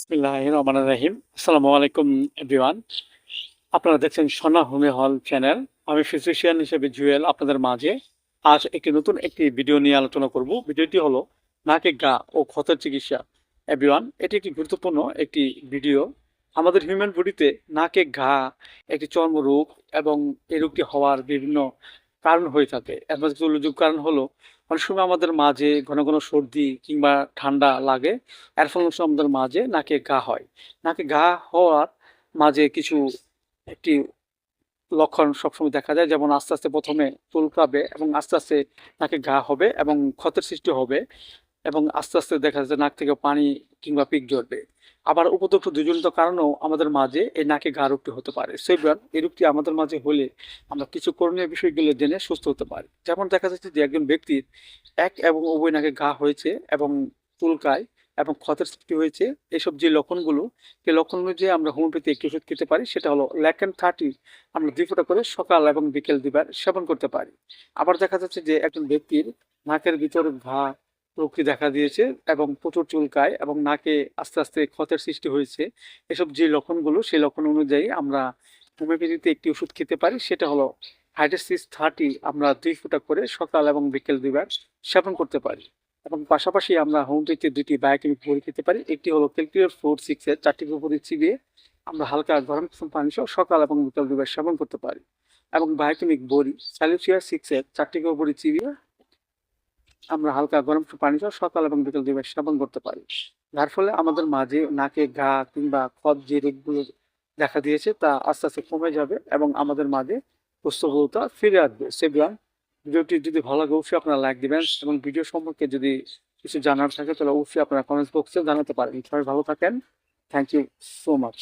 বিসমিল্লাহির রহমানির রহিম। আসসালামু আলাইকুম এভরিওয়ান। আপনারা দেখছেন সোনা হোমি হল চ্যানেল। আমি ফিজিশিয়ান হিসেবে জুয়েল আপনাদের মাঝে আজ একটি ভিডিও নিয়ে আলোচনা করব। ভিডিওটি হলো নাকে গা ও ক্ষতের চিকিৎসা। এভরিওয়ান, এটি একটি গুরুত্বপূর্ণ একটি ভিডিও। আমাদের হিউম্যান বডিতে নাকে ঘা একটি চর্মরোগ এবং এই রোগটি হওয়ার বিভিন্ন কারণ হয়ে থাকে। এর মধ্যে উল্লেখযোগ্য কারণ হলো অনেক সময় আমাদের মাঝে ঘন ঘন সর্দি কিংবা ঠান্ডা লাগে। এর ফলে অনেক সময় আমাদের মাঝে নাকে ঘা হয়। নাকে ঘা হওয়ার মাঝে কিছু একটি লক্ষণ সবসময় দেখা যায়, যেমন আস্তে আস্তে প্রথমে চুলকাবে এবং আস্তে আস্তে নাকে ঘা হবে এবং ক্ষতের সৃষ্টি হবে এবং আস্তে আস্তে দেখা যাচ্ছে নাক থেকে পানি কিংবা পিক ঝরবে। আবার উপযুক্ত দুজনিত কারণেও আমাদের মাঝে এই নাকে ঘা রোগটি হতে পারে। সেবার এই রোগটি আমাদের মাঝে হলে আমরা কিছু করণীয় বিষয়গুলো জেনে সুস্থ হতে পারি। যেমন দেখা যাচ্ছে যে একজন ব্যক্তির এক এবং উভয় নাকে ঘা হয়েছে এবং চুলকায় এবং ক্ষতের সৃষ্টি হয়েছে, এসব যে লক্ষণগুলো, সেই লক্ষণ অনুযায়ী আমরা হোমিওপ্যাথি একটি ওষুধ খেতে পারি। সেটা হলো ল্যাকেন 30 আমরা 2 ফোঁটা করে সকাল এবং বিকেল 2 বার সেবন করতে পারি। আবার দেখা যাচ্ছে যে একজন ব্যক্তির নাকের ভিতরে ঘা রোগটি দেখা দিয়েছে এবং প্রচুর চুলকায় এবং নাকে আস্তে আস্তে ক্ষতের সৃষ্টি হয়েছে। এসব যে লক্ষণগুলো, সেই লক্ষণ অনুযায়ী আমরা হোমিওপ্যাথিতে একটি ওষুধ খেতে পারি। সেটা হলো হাইড্রোসিস 30 আমরা 2 ফোঁটা করে সকাল এবং বিকেল 2 বার সেবন করতে পারি। এবং পাশাপাশি আমরা হোমিওপ্যাথিতে 2টি বায়োকেমিক বড়ি খেতে পারি। একটি হলো ক্যালকুলেট 4-6 এর 4টি বড়ি চিবিয়ে আমরা হালকা গরম পানি সহ সকাল এবং বিকেল 2 বার সেবন করতে পারি। এবং বায়োকেমিক বড়ি স্যালিসিয়া 6 এর 4টি বড়ি চিবিয়ে আমরা হালকা গরম পানি সহ সকাল এবং বিকেল 2 বার সেবন করতে পারি। যার ফলে আমাদের মাঝে নাকে ঘা কিংবা ক্ষত যে রোগগুলো দেখা দিয়েছে তা আস্তে আস্তে কমে যাবে এবং আমাদের মাঝে সুস্থতা ফিরে আসবে। সেভিয়ান, ভিডিওটি যদি ভালো লাগে অবশ্যই আপনারা লাইক দিবেন এবং ভিডিও সম্পর্কে যদি কিছু জানার থাকে তাহলে অবশ্যই আপনারা কমেন্টস বক্সে জানাতে পারেন। সবাই ভালো থাকেন। Thank you so much.